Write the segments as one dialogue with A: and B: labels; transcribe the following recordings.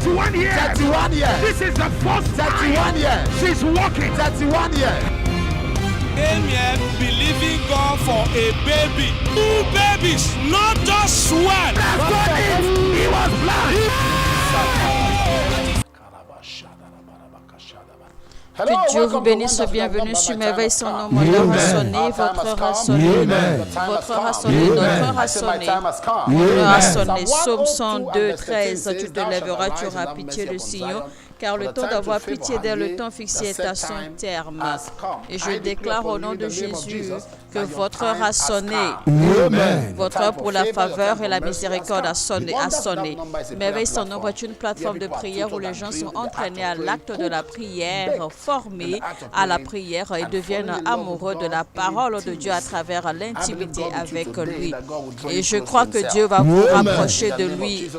A: 31 years.
B: 31 years.
A: This is the first
B: 31
A: time
B: years.
A: she's walking.
B: 31 years.
C: Came here believing God for a baby. 2 babies, not just one.
A: That's what it is. He was blind.
B: Hello,
D: Que Dieu vous
B: welcome to
D: bénisse,
B: Wonderful
D: bienvenue
B: Number.
D: sur
B: My
D: Merveille
B: time
D: son
B: has
D: nom.
B: come.
D: Mon heure a
B: Amen.
D: sonné,
B: Our time
D: votre
B: has
D: heure a
B: come.
D: sonné,
B: Your time
D: votre heure a
B: has
D: sonné,
B: come.
D: notre heure a
B: I say my
D: sonné.
B: time has come.
D: Mon heure a
B: Psalm
D: sonné. Psaume
B: 102 and
D: 102, 13,
B: verse 13
D: tu te lèveras, tu auras pitié de Sion, car le temps d'avoir pitié dès le temps fixé est à son terme. Et je déclare au nom de Jésus que votre heure a sonné. Votre heure pour la faveur et la miséricorde a sonné. Merveille son nom est une plateforme de prière où les gens sont entraînés à l'acte de la prière, formés à la prière et deviennent amoureux de la parole de Dieu à travers l'intimité avec lui. Et je crois que Dieu va vous rapprocher de lui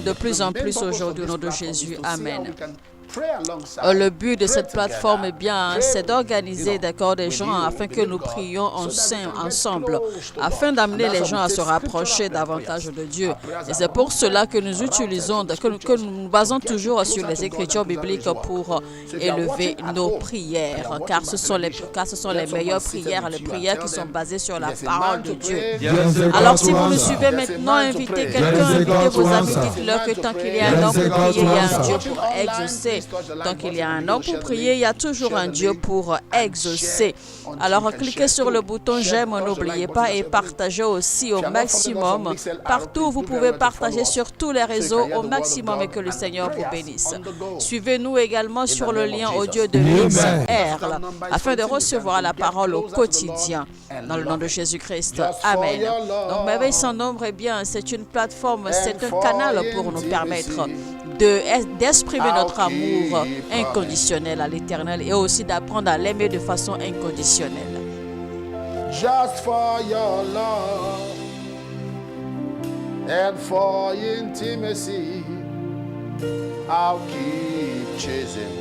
D: de plus en plus aujourd'hui au nom de Jésus. Amen. Le but de cette plateforme est bien, c'est d'organiser des gens afin que nous prions ensemble, afin d'amener les gens à se rapprocher davantage de Dieu. Et c'est pour cela que nous utilisons, que nous nous basons toujours sur les Écritures bibliques pour élever nos prières, car ce sont les meilleures prières, les prières qui sont basées sur la parole de Dieu. Alors si vous nous suivez maintenant, invitez quelqu'un, invitez vos amis, dites-leur que tant qu'il y a un homme pour prier, il y a un Dieu pour exaucer. Tant qu'il y a un homme pour prier, il y a toujours un Dieu pour exaucer. Alors cliquez sur le bouton j'aime, n'oubliez pas, et partagez aussi au maximum. Partout, vous pouvez partager sur tous les réseaux au maximum et que le Seigneur vous bénisse. Suivez-nous également sur le lien audio de Mixlr afin de recevoir la parole au quotidien. Dans le nom de Jésus-Christ. Amen. Donc, Merveille sans nombre, eh bien, c'est une plateforme, c'est un canal pour nous permettre d'exprimer notre amour inconditionnel à l'Éternel et aussi d'apprendre à l'aimer de façon inconditionnelle.
B: Just for your love and for intimacy, I'll keep chasing.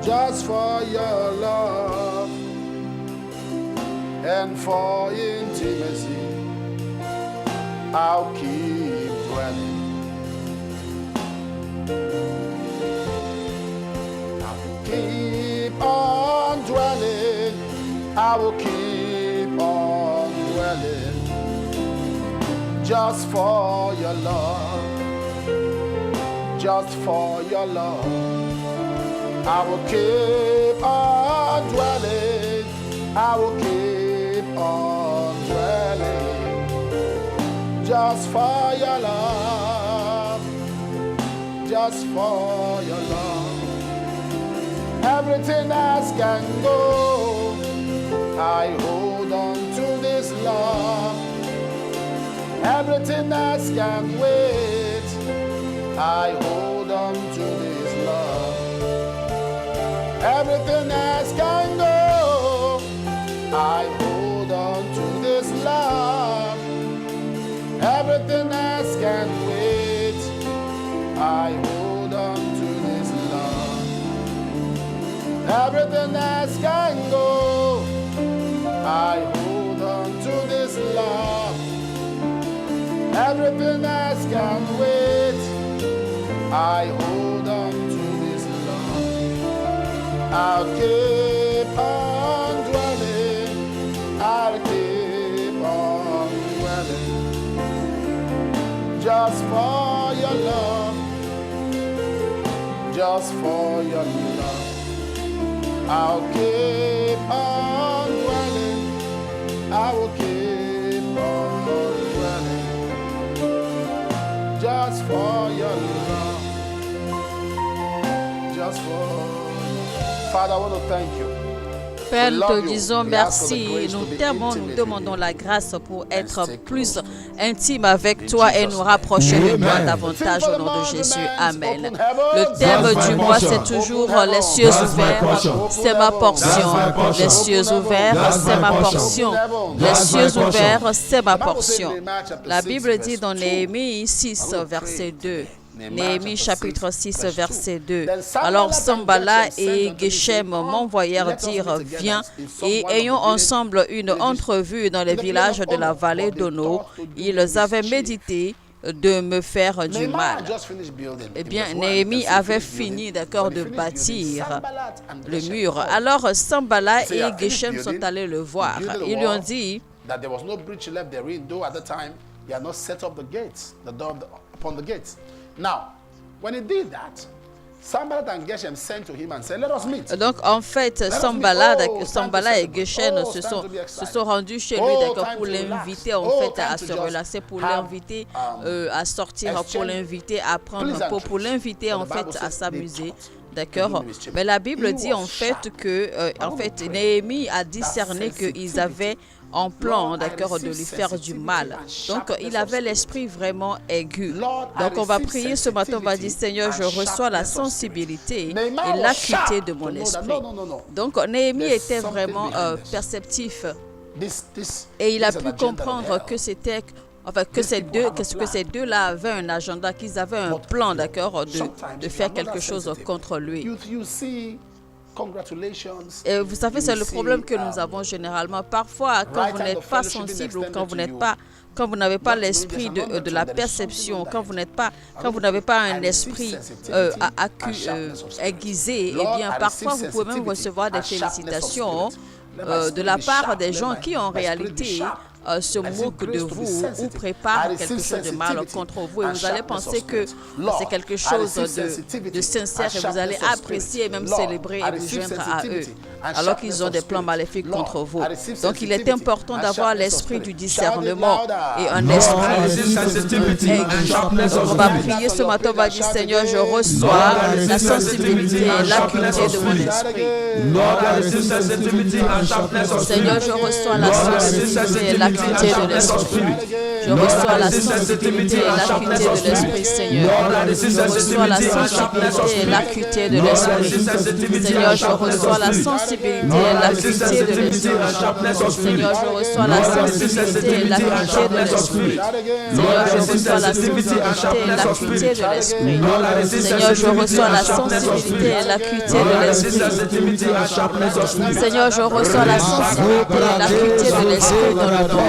B: Just for your love and for intimacy, I'll keep dwelling. I'll keep on dwelling. I will keep on dwelling. Just for your love. Just for your love. I will keep on dwelling. I will keep on dwelling. Just for your love, just for your love. Everything else can go. I hold on to this love. Everything else can wait. I hold on to this love. Everything else can go. I hold on to this love. Everything else can wait. I hold on to this love. Everything else can go. I hold on to this love. Everything else can wait. I hold on to this love. I'll keep on dwelling. I'll keep on dwelling. Just for your love, just for your love, I'll keep on dwelling, I will keep on dwelling, just for your love, just for. Father, I want to thank you.
D: Père, nous te disons merci. Nous t'aimons, nous demandons la grâce pour être plus intime avec toi et nous rapprocher de toi davantage au nom de Jésus. Amen. Le thème du mois, c'est toujours les cieux ouverts. C'est ma portion. Les cieux ouverts, c'est ma portion. Les cieux ouverts, c'est ma portion. La Bible dit dans Néhémie 6, verset 2. Néhémie chapitre 6 verset 2. Alors Sanballat et Geshem m'envoyèrent dire, viens et ayons ensemble une entrevue dans les villages de la vallée d'Ono. Ils avaient médité de me faire du mal. Eh bien, Néhémie avait fini, d'accord, de bâtir le mur. Alors Sanballat et Geshem sont allés le voir. Ils lui ont dit donc en fait, Sanballat et Geshem se sont rendus chez lui, d'accord, pour l'inviter en fait à se relaxer, pour l'inviter à sortir, pour l'inviter à prendre un pot, pour l'inviter en fait à s'amuser. D'accord. Mais la Bible dit en fait que Néhémie a discerné qu'ils avaient en plan, d'accord, de lui faire du mal. Donc, il avait l'esprit vraiment aigu. Donc, on va prier ce matin, on va dire, Seigneur, je reçois la sensibilité et l'acuité de mon esprit. Donc, Néhémie était vraiment perceptif et il a pu comprendre que c'était... Enfin, que ces deux-là avaient un agenda, qu'ils avaient un plan, d'accord, de faire quelque chose contre lui. Et vous savez, c'est le problème que nous avons généralement. Parfois, quand vous n'êtes pas sensible ou quand vous n'avez pas l'esprit de la perception, quand vous n'avez pas un esprit aiguisé, eh bien, parfois, vous pouvez même recevoir des félicitations de la part des gens qui, en réalité, se moquent de vous ou préparent quelque chose de mal contre vous. Et vous allez penser que c'est quelque chose de sincère et vous allez apprécier et même célébrer et vous joindre à eux, alors qu'ils ont des plans maléfiques contre vous. Donc, il est important d'avoir l'esprit du discernement et un esprit aigu. On va prier ce matin, on va dire, Seigneur, je reçois la sensibilité et l'acuité de mon esprit. Seigneur, je reçois la sensibilité et l'acuité de l'esprit. Je reçois la sensibilité et l'acuité de l'esprit, Seigneur. Je reçois la sensibilité et l'acuité de l'esprit. Seigneur, je reçois la sensibilité et l'acuité de l'esprit. Seigneur, je reçois la sensibilité et l'acuité de l'esprit. Seigneur, je reçois la sensibilité et l'acuité de l'esprit. Seigneur, je reçois la sensibilité et l'acuité de l'esprit. Seigneur, je reçois la sensibilité et l'acuité de l'esprit dans le nom.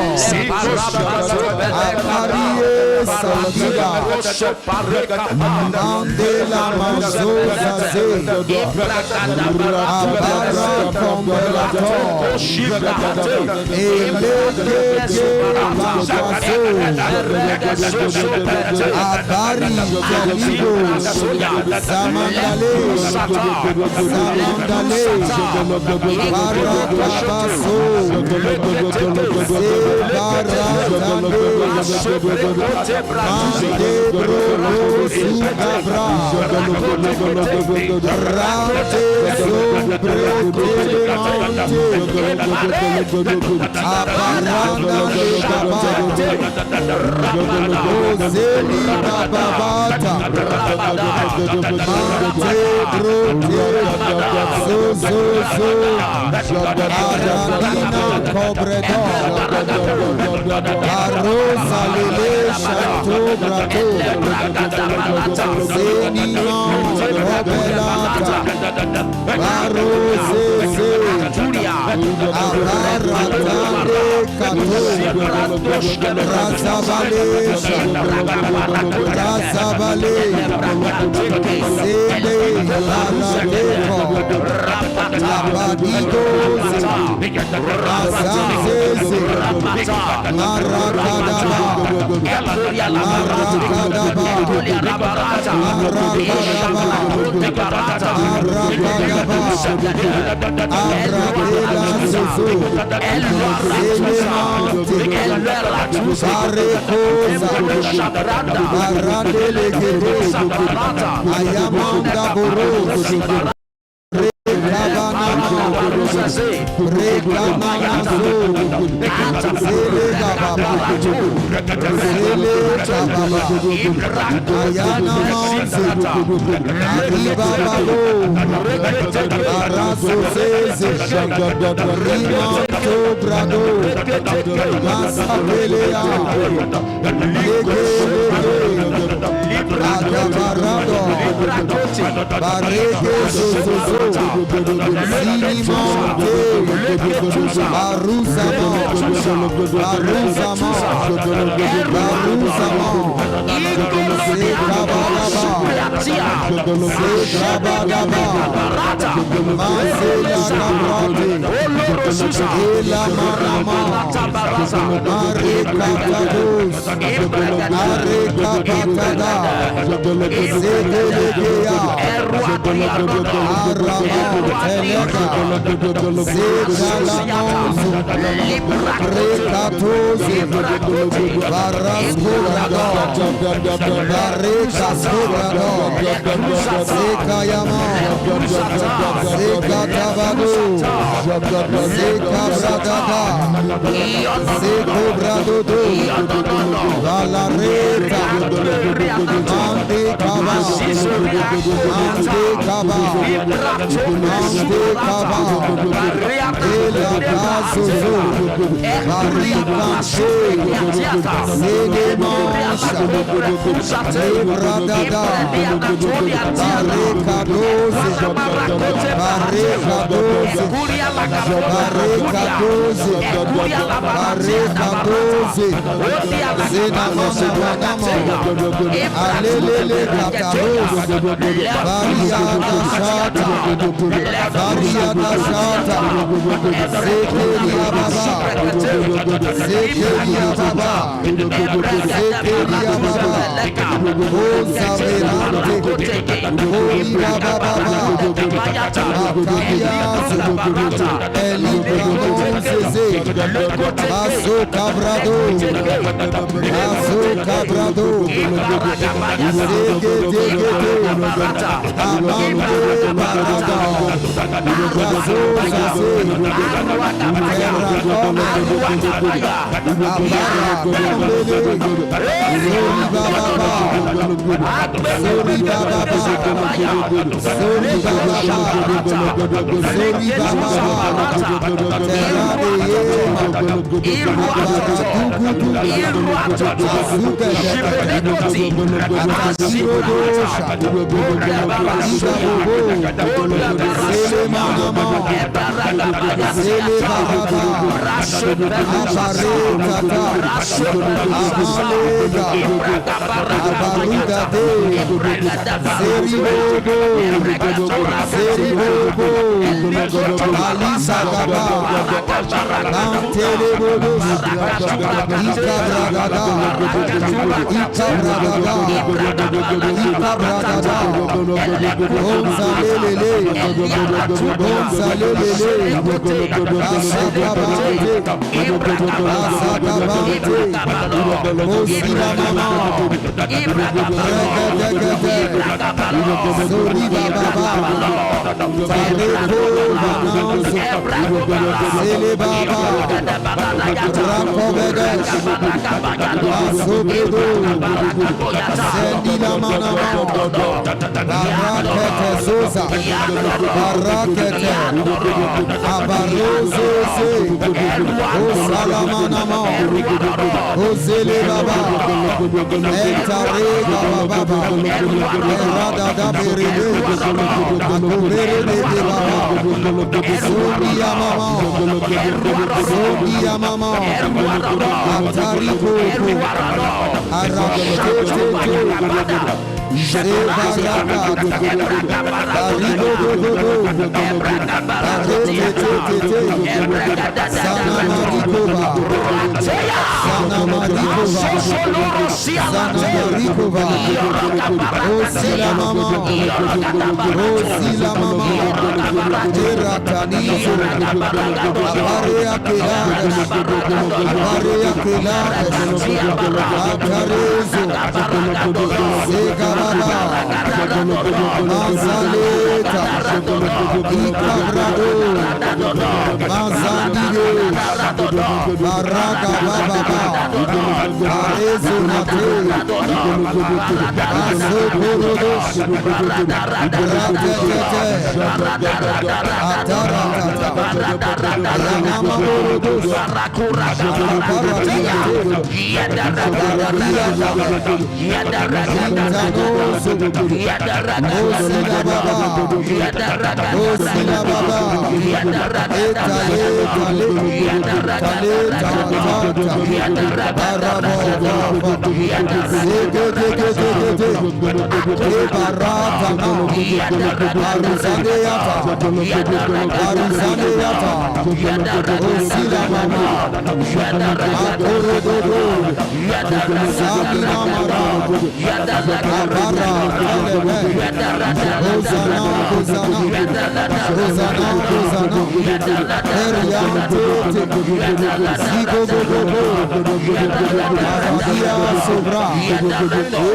B: Manzaleta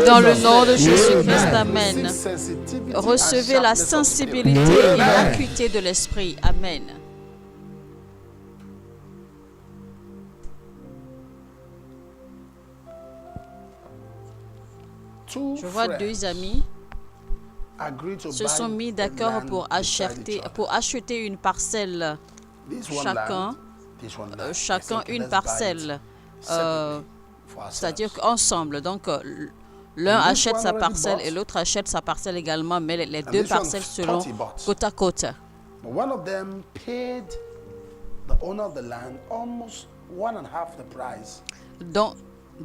D: Dans le nom de Jésus-Christ, amen. Recevez la sensibilité et l'acuité de l'esprit. Amen. Je vois deux amis se sont mis d'accord pour acheter une parcelle, chacun une parcelle, c'est-à-dire ensemble. Donc, l'un achète sa parcelle et l'autre achète sa parcelle également, mais les deux parcelles seront côte à côte.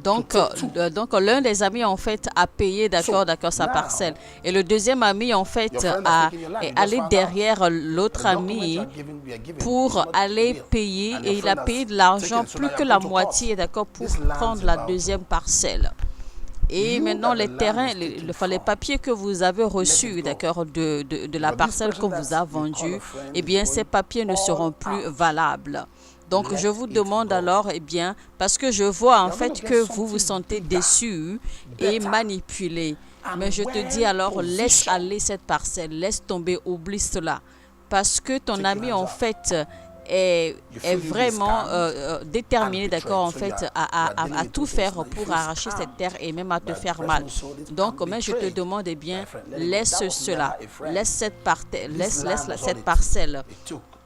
D: Donc l'un des amis en fait a payé d'accord sa parcelle et le deuxième ami en fait est allé derrière l'autre ami pour aller payer et il a payé de l'argent plus que la moitié d'accord pour prendre la deuxième parcelle. Et maintenant les terrains, les papiers que vous avez reçus d'accord de la parcelle qu'on vous a vendue, eh bien ces papiers ne seront plus valables. Donc, je vous demande alors, eh bien, parce que je vois en fait que vous vous sentez déçu et manipulé. Mais je te dis alors, laisse aller cette parcelle, laisse tomber, oublie cela. Parce que ton ami en fait est vraiment déterminé, d'accord, en fait, à tout faire pour arracher cette terre et même à te faire mal. Donc, mais je te demande, eh bien, laisse cela, laisse cette parcelle.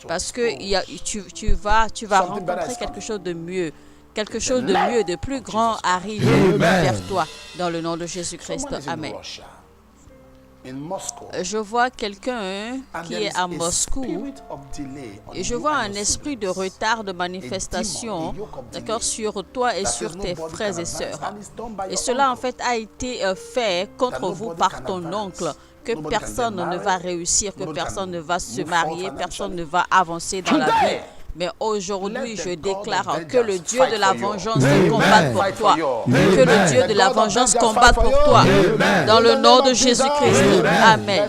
D: Parce que tu vas rencontrer quelque chose de mieux. Quelque chose de mieux, de plus grand arrive vers toi. Dans le nom de Jésus-Christ. Amen. Je vois quelqu'un qui est à Moscou et je vois un esprit de retard de manifestation, d'accord, sur toi et sur tes frères et sœurs. Et cela en fait a été fait contre vous par ton oncle. Que personne ne va réussir, que personne ne va se marier, personne ne va avancer dans la vie. Mais aujourd'hui, je déclare que le Dieu de la vengeance combatte pour toi. Que le Dieu de la vengeance combatte pour toi. Dans le nom de Jésus-Christ. Amen.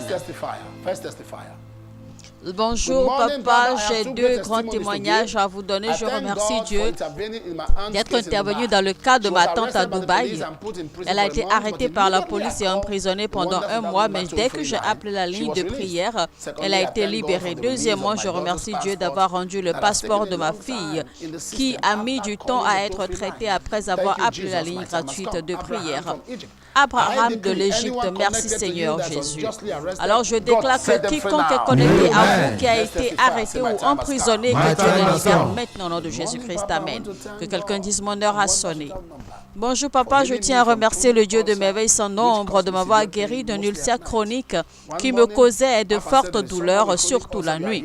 D: Bonjour papa, j'ai deux grands témoignages à vous donner. Je remercie Dieu d'être intervenu dans le cas de ma tante à Dubaï. Elle a été arrêtée par la police et emprisonnée pendant 1 mois, mais dès que j'ai appelé la ligne de prière, elle a été libérée. Deuxièmement, je remercie Dieu d'avoir rendu le passeport de ma fille qui a mis du temps à être traité après avoir appelé la ligne gratuite de prière. Abraham de l'Égypte, merci Seigneur Jésus. Alors je déclare que quiconque est connecté à vous, qui a été arrêté ou emprisonné, que Dieu le libère maintenant au nom de Jésus-Christ. Amen. Que quelqu'un dise mon heure a sonné. Bonjour papa, je tiens à remercier le Dieu de merveilles sans nombre de m'avoir guéri d'un ulcère chronique qui me causait de fortes douleurs, surtout la nuit.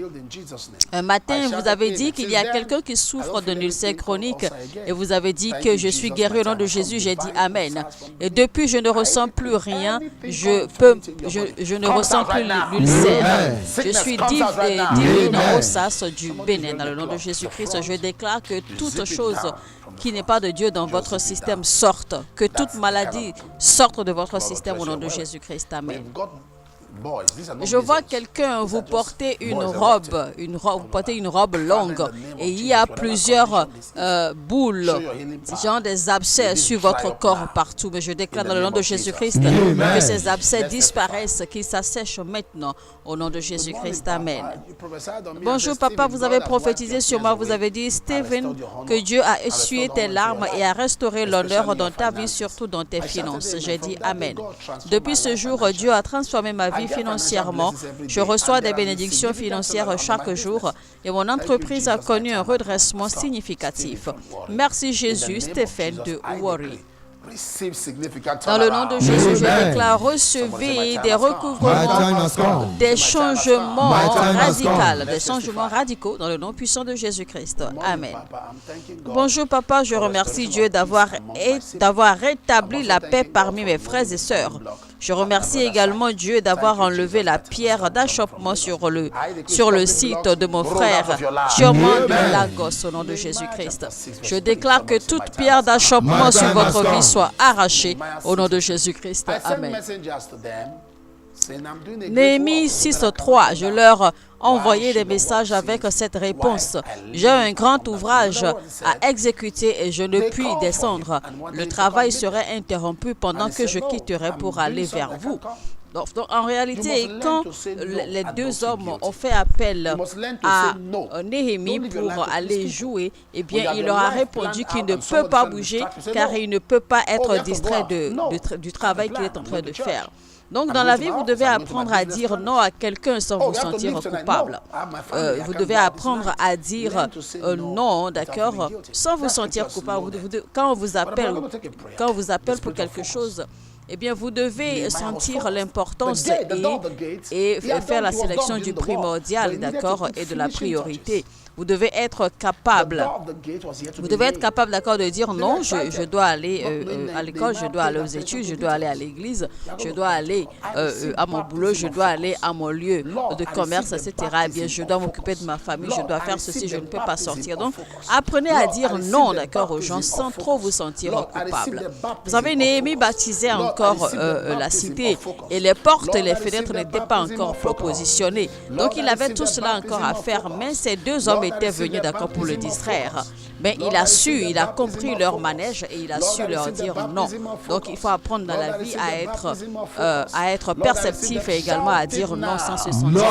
D: Un matin, vous avez dit qu'il y a quelqu'un qui souffre d'un ulcère chronique et vous avez dit que je suis guéri au nom de Jésus. J'ai dit Amen. Et depuis, je ne ressens plus rien. Je ne ressens plus l'ulcère. Je suis divine Rossas du Bénin. Dans le nom de Jésus-Christ, je déclare que toute chose qui n'est pas de Dieu dans votre système sorte. Que toute maladie sorte de votre système au nom de Jésus-Christ. Amen. Je vois quelqu'un, vous portez vous portez une robe longue et il y a plusieurs boules, genre des abcès sur votre corps partout. Mais je déclare dans le nom de Jésus-Christ que ces abcès disparaissent, qu'ils s'assèchent maintenant au nom de Jésus-Christ. Amen. Bonjour papa, vous avez prophétisé sur moi, vous avez dit Stephen que Dieu a essuyé tes larmes et a restauré l'honneur dans ta vie, surtout dans tes finances. J'ai dit Amen. Depuis ce jour, Dieu a transformé ma vie financièrement. Je reçois des bénédictions financières chaque jour et mon entreprise a connu un redressement significatif. Merci Jésus, Stéphane de Worry. Dans le nom de Jésus, je déclare, recevez des recouvrements, des changements radicaux dans le nom puissant de Jésus-Christ. Amen. Bonjour papa, je remercie Dieu d'avoir rétabli la paix parmi mes frères et sœurs. Je remercie également Dieu d'avoir enlevé la pierre d'achoppement sur le site de mon frère, Chioman de Lagos, au nom de Jésus-Christ. Je déclare que toute pierre d'achoppement sur votre vie soit arrachée au nom de Jésus-Christ. Amen. Néhémie 6:3, je leur envoyé des messages avec cette réponse. J'ai un grand ouvrage à exécuter et je ne puis descendre. Le travail serait interrompu pendant que je quitterai pour aller vers vous. Donc, en réalité, quand les deux hommes ont fait appel à Néhémie pour aller jouer, eh bien, il leur a répondu qu'il ne peut pas bouger car il ne peut pas être distrait du travail qu'il est en train de faire. Donc, dans la vie, vous devez apprendre à dire non à quelqu'un sans vous sentir coupable. Vous devez apprendre à dire non, d'accord, sans vous sentir coupable. Quand on vous appelle pour quelque chose, eh bien, vous devez sentir l'importance et faire la sélection du primordial, d'accord, et de la priorité. Vous devez être capable. Vous devez être capable, d'accord, de dire non, je dois aller à l'école, je dois aller aux études, je dois aller à l'église, je dois aller à mon boulot, je dois aller à mon lieu de commerce, etc. Eh bien, je dois m'occuper de ma famille, je dois faire ceci, je ne peux pas sortir. Donc, apprenez à dire non, d'accord, aux gens sans trop vous sentir coupable. Vous savez, Néhémie baptisait encore la cité et les portes et les fenêtres n'étaient pas encore positionnées. Donc, il avait tout cela encore à faire, mais ces deux hommes étaient venus, d'accord, pour le distraire. Mais il a compris leur manège et il a su leur dire non. Donc, il faut apprendre dans la vie à être perceptif et également à dire non sans se sentir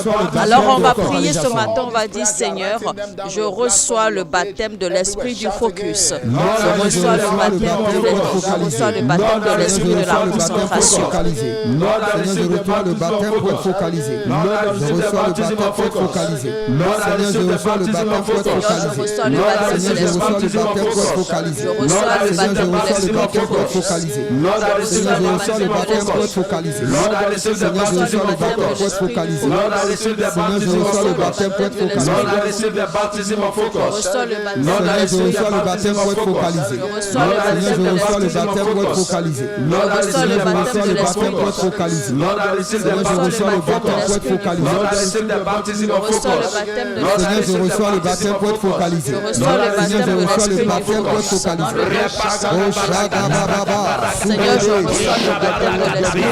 D: coupable. Alors, on va prier ce matin, on va dire Seigneur, je reçois le baptême de l'esprit du focus. Je reçois le baptême de l'esprit de la concentration.
E: Je reçois le baptême pour être focalisé. Je reçois le baptême pour être focalisé. Je reçois le baptême pour être focalisé. Seigneur, je reçois le baptême pour être focalisé. Seigneur, je reçois le baptême pour être focalisé. Seigneur, je reçois le baptême pour être focalisé. Seigneur, je reçois le baptême pour être focalisé. Seigneur, je reçois le baptême pour être focalisé. Seigneur, je reçois le baptême pour être focalisé. Seigneur, je reçois le baptême pour être focalisé. Seigneur, je reçois le baptême pour être focalisé. Seigneur, je reçois le baptême pour être focalisé. Seigneur, je reçois le baptême pour être focalisé. Seigneur, je reçois le baptême pour être focalisé. Oh, Shagababa,
D: Seigneur, je reçois le baptême de l'esprit.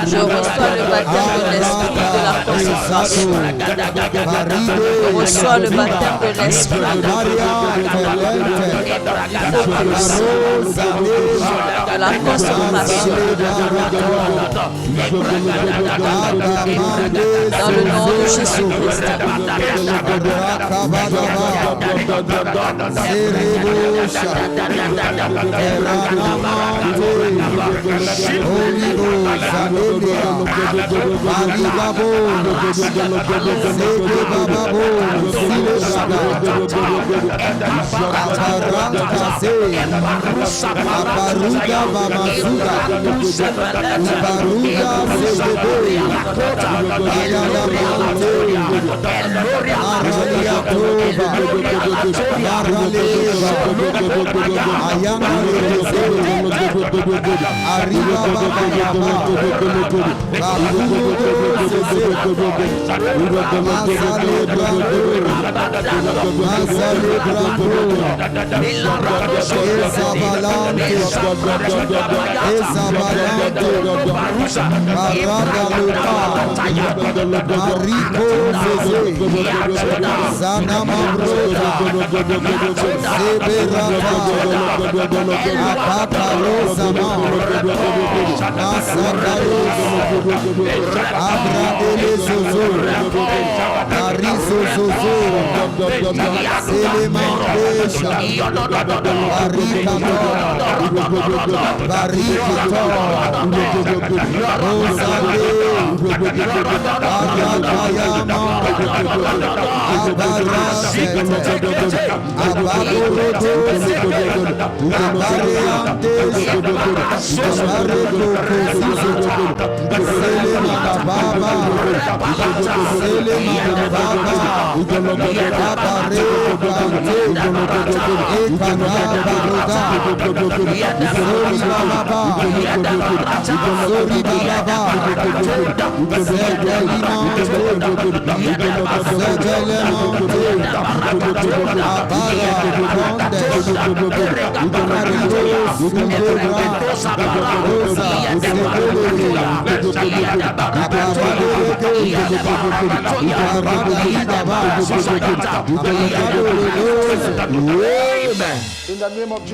D: Je reçois le baptême de l'esprit de la concentration. Je reçois le baptême de l'esprit de la concentration. Dans le nom de Jésus-Christ.
E: Arriba baba baba.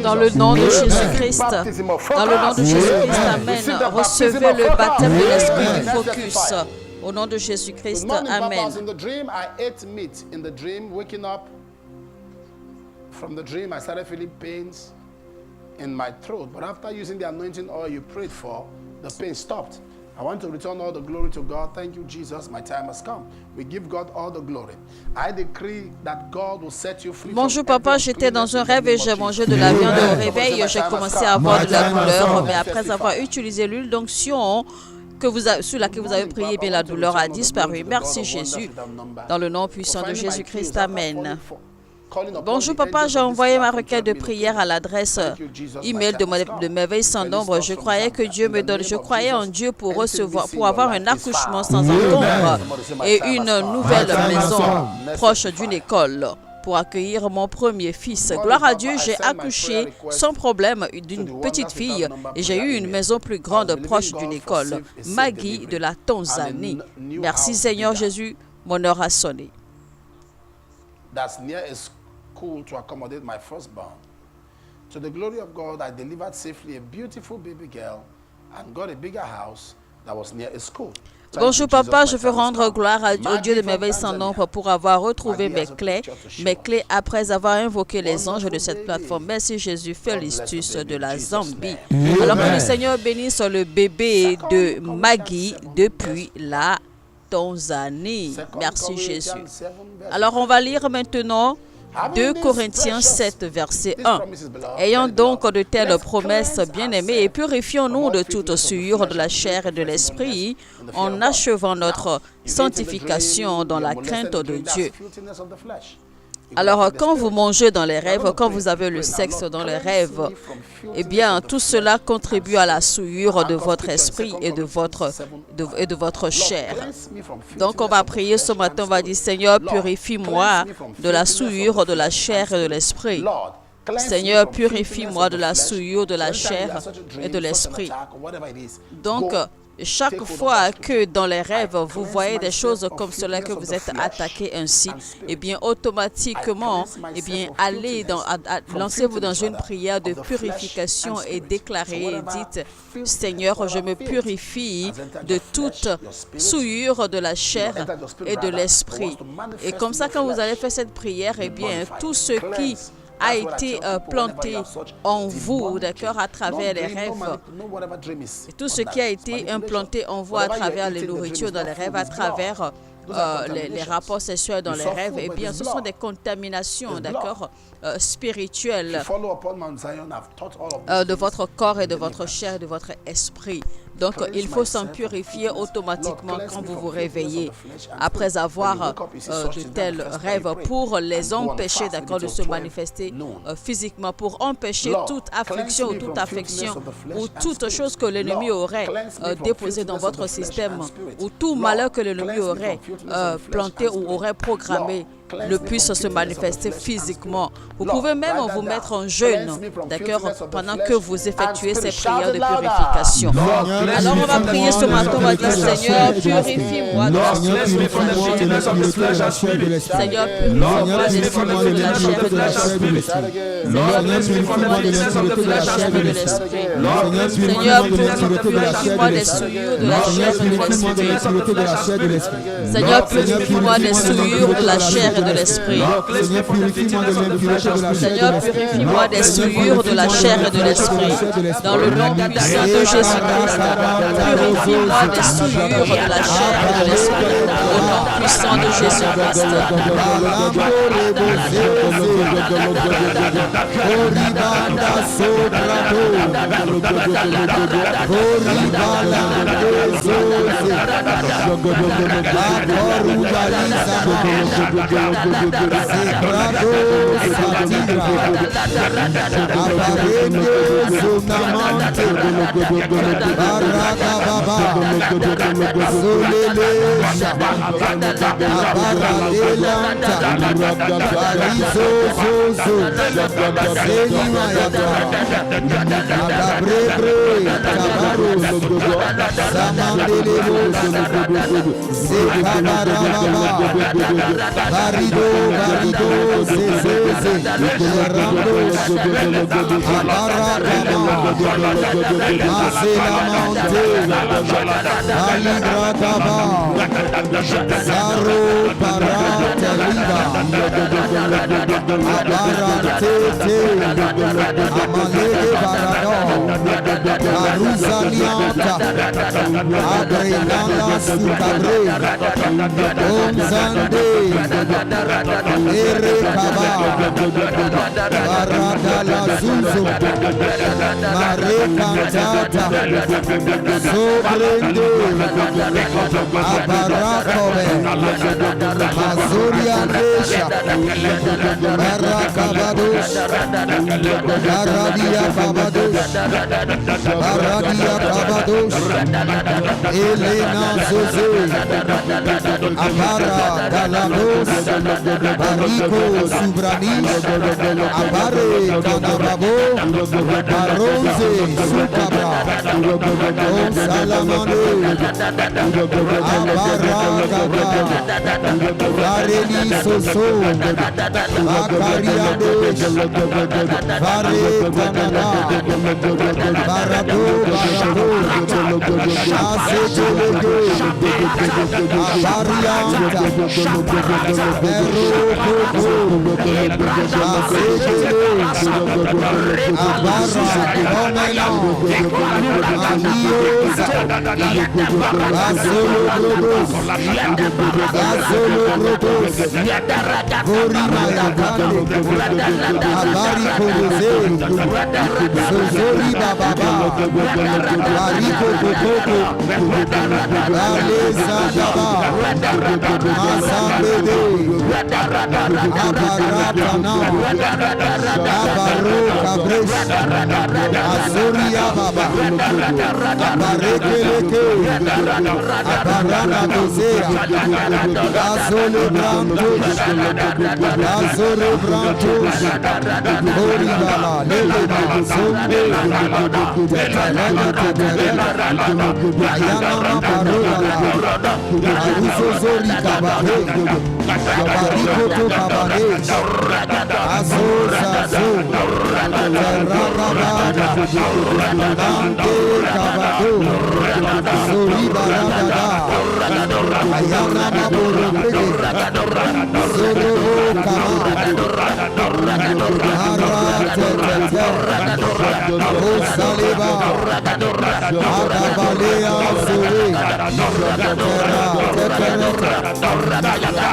D: Dans le nom de Jésus-Christ, dans le nom de Jésus-Christ, amen. Recevez le baptême de l'esprit du focus. Au nom de Jésus-Christ, amen.
B: From the dream, I started feeling pains in my throat. But after using the anointing oil you prayed for, the pain stopped. I want to return all the glory to God. Thank you, Jesus. My time has come. We give God all the glory. I decree that God will set you free.
D: Bonjour papa, j'étais dans un rêve et j'ai mangé de la viande au réveil. J'ai commencé à avoir de la douleur, mais après avoir utilisé l'huile d'onction sur laquelle vous avez prié, bien la douleur a disparu. Merci Jésus. Dans le nom puissant de Jésus-Christ, amen. Bonjour papa, j'ai envoyé ma requête de prière à l'adresse email de Merveille sans nombre. Je croyais que Dieu me donne, je croyais en Dieu pour avoir un accouchement sans encombre et une nouvelle maison proche d'une école pour accueillir mon premier fils. Gloire à Dieu, j'ai accouché sans problème d'une petite fille et j'ai eu une maison plus grande proche d'une école. Maggie de la Tanzanie. Merci Seigneur Jésus, mon heure a sonné.
B: That's near a school to accommodate my firstborn. To the glory of God, I delivered safely a beautiful baby girl and got a bigger house that was near a school.
D: Bonjour papa, je veux rendre gloire au Dieu de Merveille sans nombre pour avoir retrouvé mes clés après avoir invoqué les anges de cette plateforme. Merci Jésus, Félistus de la Zambie. Alors que le Seigneur bénisse le bébé de Maggie depuis la Tanzanie. Merci Jésus. Alors on va lire maintenant 2 Corinthiens 7, verset 1. Ayant donc de telles promesses, bien-aimés, et purifions-nous de toute souillure de la chair et de l'esprit, en achevant notre sanctification dans la crainte de Dieu. Alors, quand vous mangez dans les rêves, quand vous avez le sexe dans les rêves, eh bien, tout cela contribue à la souillure de votre esprit et de votre chair. Donc, on va prier ce matin, on va dire, Seigneur, purifie-moi de la souillure de la chair et de l'esprit. Seigneur, purifie-moi de la souillure de la chair et de l'esprit. Donc, chaque fois que dans les rêves, vous voyez des choses comme cela, que vous êtes attaqué ainsi, eh bien, automatiquement, eh bien, lancez-vous dans une prière de purification et déclarez, dites, Seigneur, je me purifie de toute souillure de la chair et de l'esprit. Et comme ça, quand vous allez faire cette prière, eh bien, tout ce qui a été planté en vous, d'accord, à travers les rêves. Et tout ce qui a été implanté en vous à travers les nourritures dans les rêves, à travers les rapports sexuels dans les rêves, eh bien, ce sont des contaminations, d'accord, spirituelles de votre corps et de votre chair et de votre esprit. Donc, il faut s'en purifier automatiquement quand vous vous réveillez, après avoir de tels rêves, pour les empêcher, d'accord, de se manifester physiquement, pour empêcher toute affliction ou toute affection ou toute chose que l'ennemi aurait déposée dans votre système, ou tout malheur que l'ennemi aurait planté ou aurait programmé ne puisse se manifester physiquement. Vous pouvez même vous mettre en jeûne, d'accord, pendant que vous effectuez ces prières de purification. Alors on va prier ce matin, on va dire Seigneur, purifie-moi de la chair et de l'esprit. Seigneur, purifie-moi de l'esprit, de la chair et de l'esprit. Seigneur, purifie-moi des souillures de la chair et de l'esprit. Seigneur, purifie-moi des souillures de la chair et de l'esprit. Seigneur, purifie-moi des souillures de la chair et de l'esprit. Dans le nom puissant de Jésus-Christ, purifie-moi des souillures de la chair et de l'esprit. Au nom puissant de Jésus-Christ.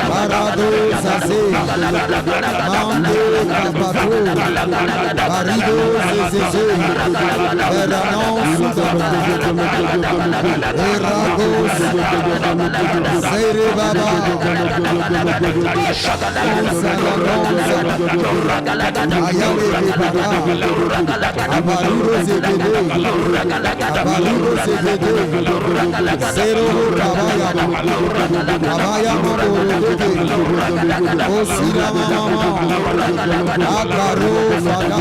E: Barado Zazé, Mande Capato, Barido Zezé, Veranon Eragos, Seire Baba, Ayale Baba, Abarido Zebede, Abarido Zebede, Zero Kabaya, Kabaya Maborote, Osira Mama, Akaro Fada,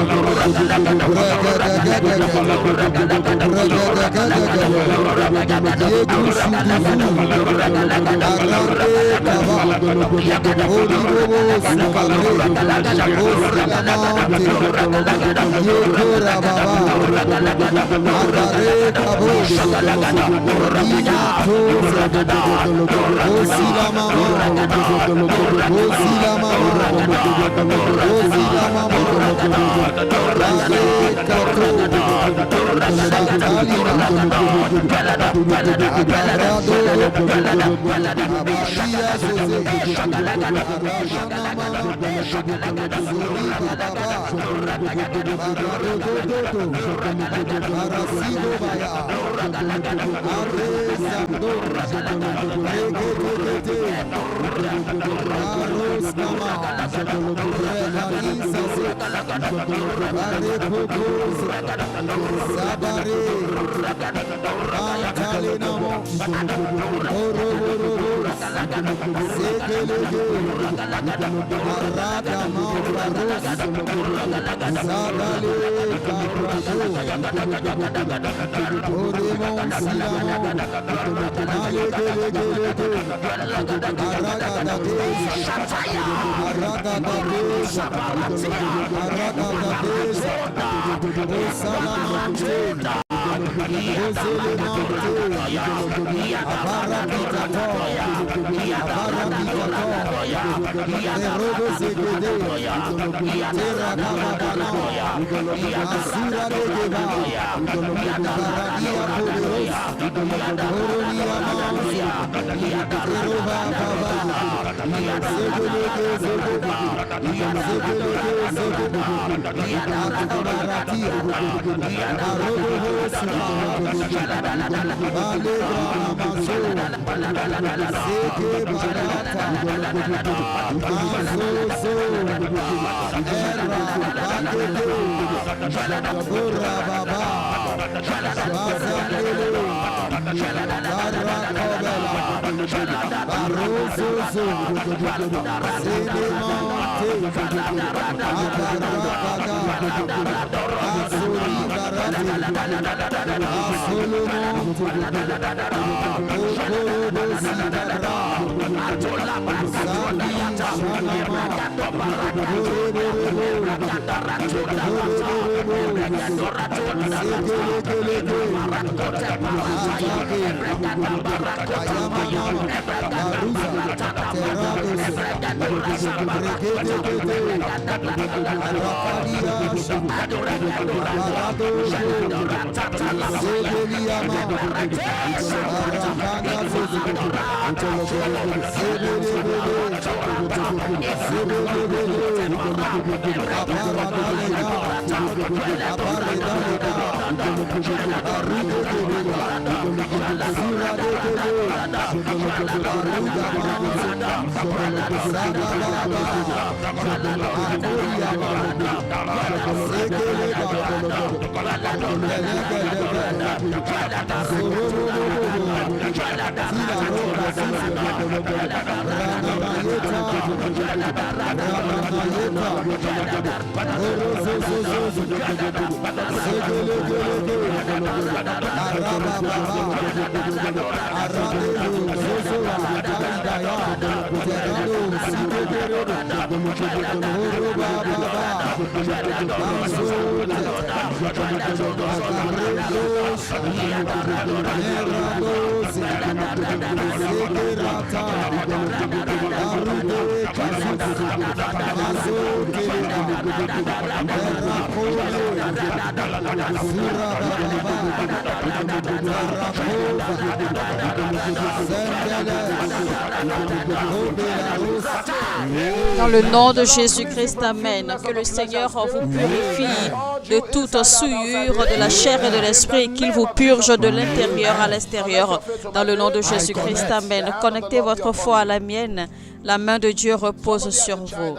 D: Dans le nom de Jésus-Christ, amen. Que le Seigneur vous purifie de toute souillure de la chair et de l'esprit, qu'il vous purge de l'intérieur à l'extérieur. Dans le nom de Jésus-Christ, amen. Connectez votre foi à la mienne. La main de Dieu repose sur vous.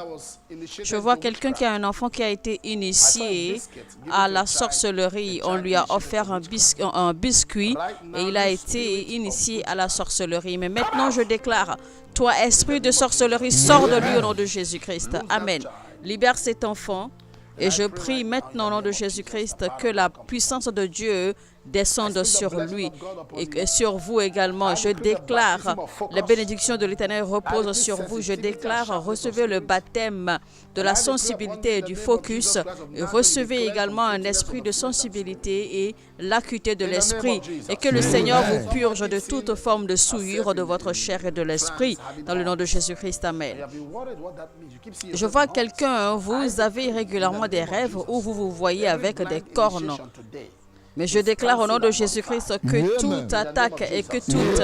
D: Je vois quelqu'un qui a un enfant qui a été initié à la sorcellerie. On lui a offert un biscuit et il a été initié à la sorcellerie. Mais maintenant, je déclare, toi, esprit de sorcellerie, sors de lui au nom de Jésus-Christ. Amen. Libère cet enfant. Et je prie maintenant au nom de Jésus-Christ que la puissance de Dieu descende sur lui et sur vous également. Je déclare, la bénédiction de l'Éternel repose sur vous. Je déclare, recevez le baptême de la sensibilité et du focus. Et recevez également un esprit de sensibilité et l'acuité de l'esprit. Et que le Seigneur vous purge de toute forme de souillure de votre chair et de l'esprit. Dans le nom de Jésus-Christ, amen. Je vois quelqu'un, vous avez régulièrement des rêves où vous vous voyez avec des cornes. Mais je déclare au nom de Jésus-Christ que toute attaque et que tout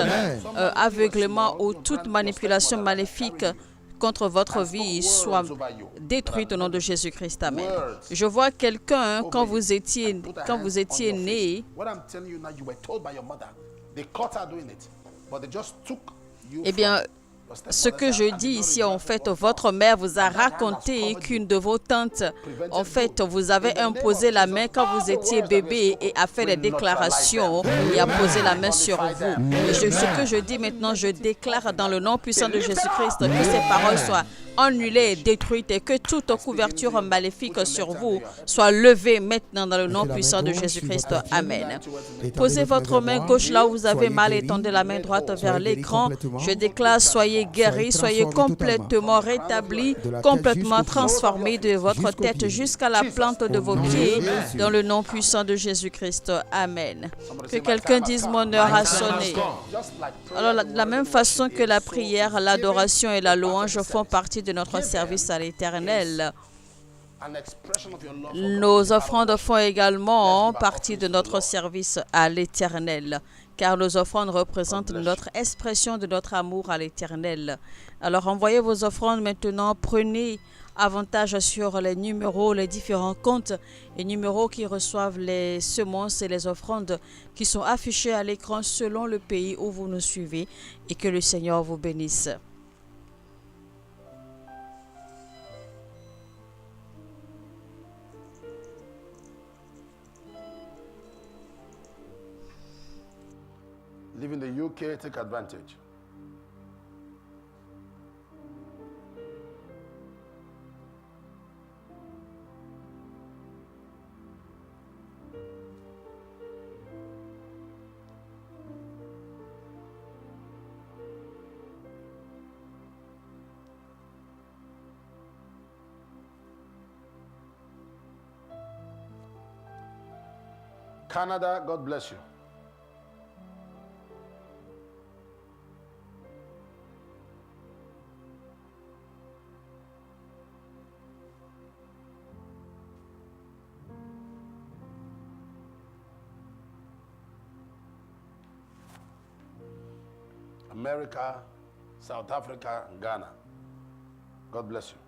D: aveuglement ou toute manipulation maléfique contre votre vie soit détruite au nom de Jésus-Christ. Amen. Je vois quelqu'un, quand vous étiez né, eh bien, ce que je dis ici, en fait, votre mère vous a raconté qu'une de vos tantes, en fait, vous avez imposé la main quand vous étiez bébé et a fait des déclarations et a posé la main sur vous. Et ce que je dis maintenant, je déclare dans le nom puissant de Jésus-Christ que ces paroles soient annulées et détruites et que toute couverture maléfique sur vous soit levée maintenant dans le nom puissant de Jésus-Christ. Amen. Posez votre main gauche là où vous avez mal et tendez la main droite vers l'écran. Je déclare, soyez guéris, soyez complètement rétablis, complètement transformés de votre tête jusqu'à la plante de vos pieds dans le nom puissant de Jésus-Christ. Amen. Que quelqu'un dise mon heure a sonné. Alors, de la même façon que la prière, l'adoration et la louange font partie de notre service à l'Éternel, nos offrandes font également partie de notre service à l'Éternel, car nos offrandes représentent notre expression de notre amour à l'Éternel. Alors envoyez vos offrandes maintenant, prenez avantage sur les numéros, les différents comptes et numéros qui reçoivent les semences et les offrandes qui sont affichés à l'écran selon le pays où vous nous suivez, et que le Seigneur vous bénisse.
B: Live in the UK, take advantage. Canada, God bless you. America, South Africa, and Ghana. God bless you.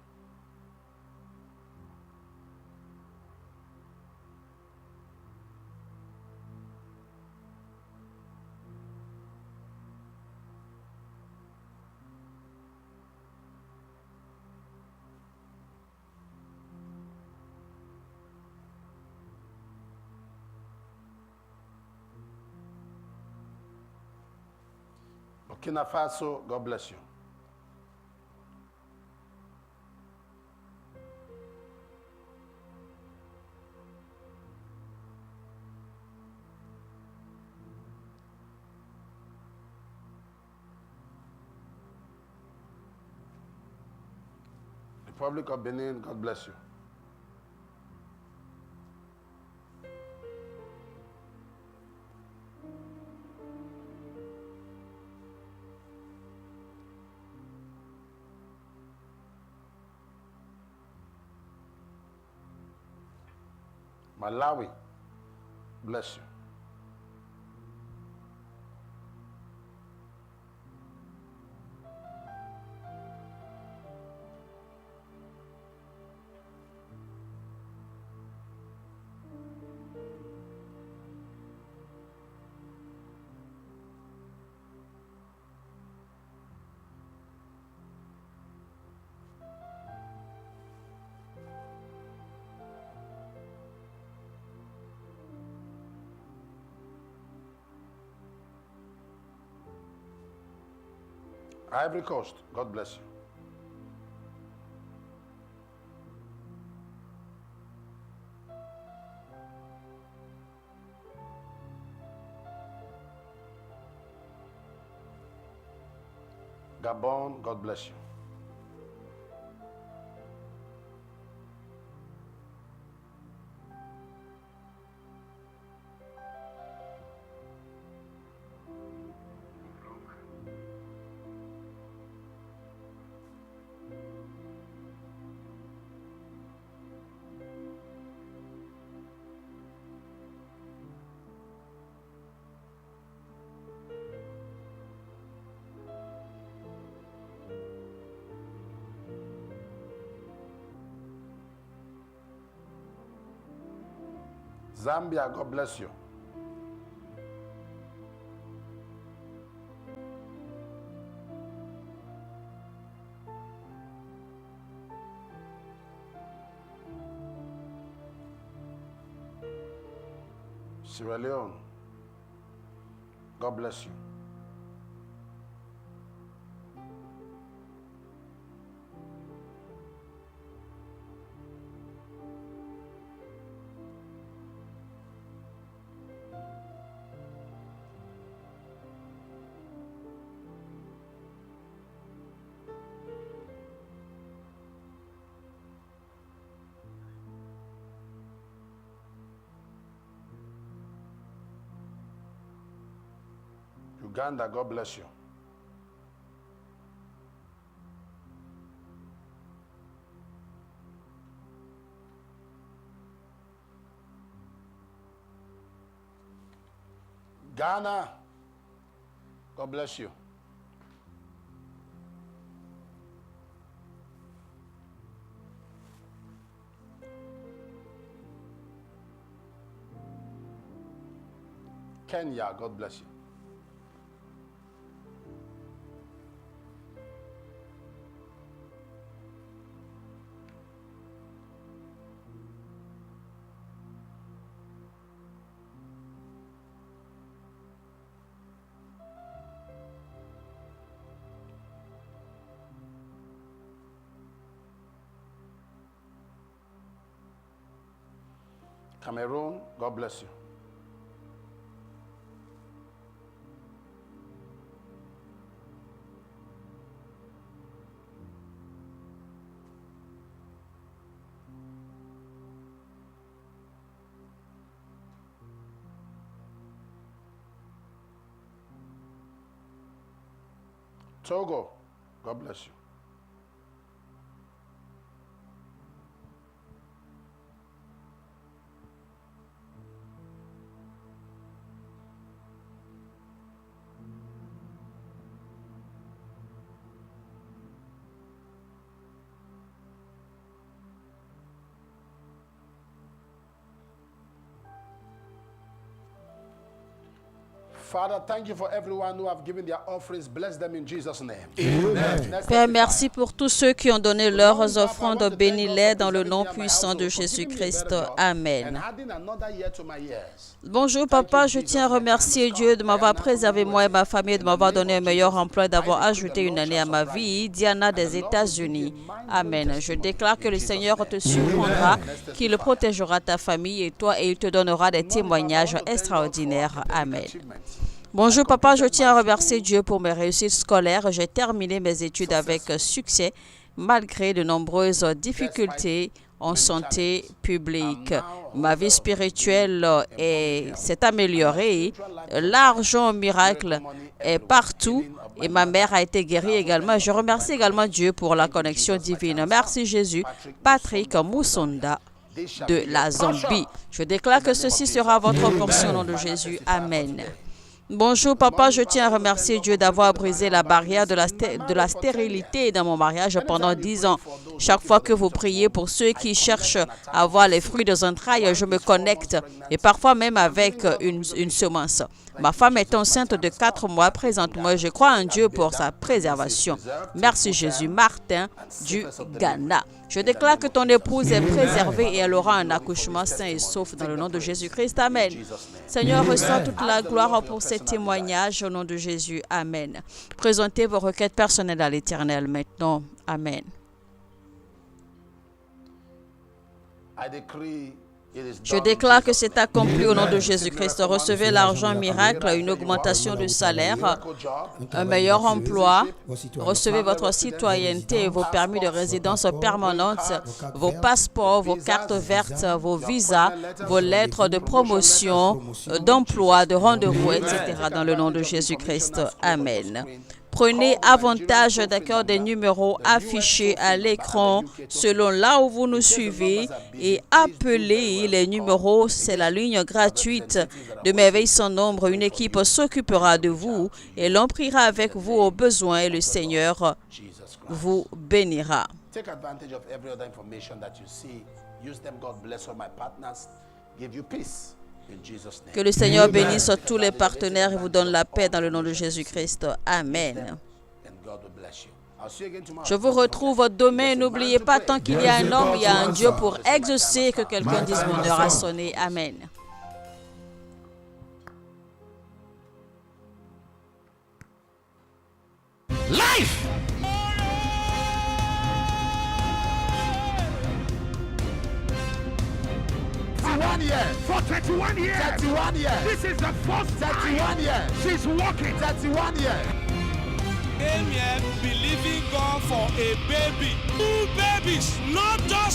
B: Burkina Faso, God bless you. Republic of Benin, God bless you. Malawi, bless you. Ivory Coast, God bless you. Gabon, God bless you. Zambia, God bless you. Sierra Leone, God bless you. Uganda, God bless you. Ghana, God bless you. Kenya, God bless you. Cameroon, God bless you. Togo, God bless you. Father, thank you for everyone who have given their offerings. Bless them in Jesus' name.
A: Amen.
D: Père, merci pour tous ceux qui ont donné leurs offrandes. Bénis-les dans le nom puissant de Jésus-Christ. Amen. Bonjour papa, je tiens à remercier Dieu de m'avoir préservé moi et ma famille, de m'avoir donné un meilleur emploi, d'avoir ajouté une année à ma vie. Diana des États-Unis. Amen. Je déclare que le Seigneur te surprendra, qu'il protégera ta famille et toi et il te donnera des témoignages extraordinaires. Amen. Bonjour papa, je tiens à remercier Dieu pour mes réussites scolaires. J'ai terminé mes études avec succès malgré de nombreuses difficultés en santé publique. Ma vie spirituelle s'est améliorée. L'argent miracle est partout et ma mère a été guérie également. Je remercie également Dieu pour la connexion divine. Merci Jésus. Patrick Moussonda de la Zambie. Je déclare que ceci sera votre portion au nom de Jésus. Amen. Bonjour papa, je tiens à remercier Dieu d'avoir brisé la barrière de la stérilité dans mon mariage pendant 10 ans. Chaque fois que vous priez pour ceux qui cherchent à avoir les fruits des entrailles, je me connecte et parfois même avec une semence. Ma femme est enceinte de 4 mois présentement. Je crois en Dieu pour sa préservation. Merci Jésus. Martin du Ghana. Je déclare que ton épouse est préservée et elle aura un accouchement sain et sauf dans le nom de Jésus-Christ. Amen. Seigneur, reçois toute la gloire pour ces témoignages au nom de Jésus. Amen. Présentez vos requêtes personnelles à l'Éternel maintenant. Amen. Je déclare que c'est accompli au nom de Jésus-Christ. Recevez l'argent miracle, une augmentation de salaire, un meilleur emploi. Recevez votre citoyenneté, vos permis de résidence permanente, vos passeports, vos cartes vertes, vos visas, vos lettres de promotion, d'emploi, de rendez-vous, etc. dans le nom de Jésus-Christ. Amen. Prenez avantage d'accord des numéros affichés à l'écran selon là où vous nous suivez et appelez les numéros. C'est la ligne gratuite de Merveilles sans nombre. Une équipe s'occupera de vous et l'on priera avec vous au besoin et le Seigneur vous bénira.
B: Take advantage of every other information that you see. Use them. God bless all my partners. Give you peace.
D: Que le Seigneur bénisse tous les partenaires et vous donne la paix dans le nom de Jésus-Christ. Amen. Je vous retrouve demain. N'oubliez pas, tant qu'il y a un homme, il y a un Dieu pour exaucer. Que quelqu'un dise mon heure a sonné. Amen.
A: Life. For 31 years.
B: 31 years.
A: This is the first
B: 31 years.
A: she's walking.
B: 31 years.
C: Came here believing God for a baby. 2 babies, not just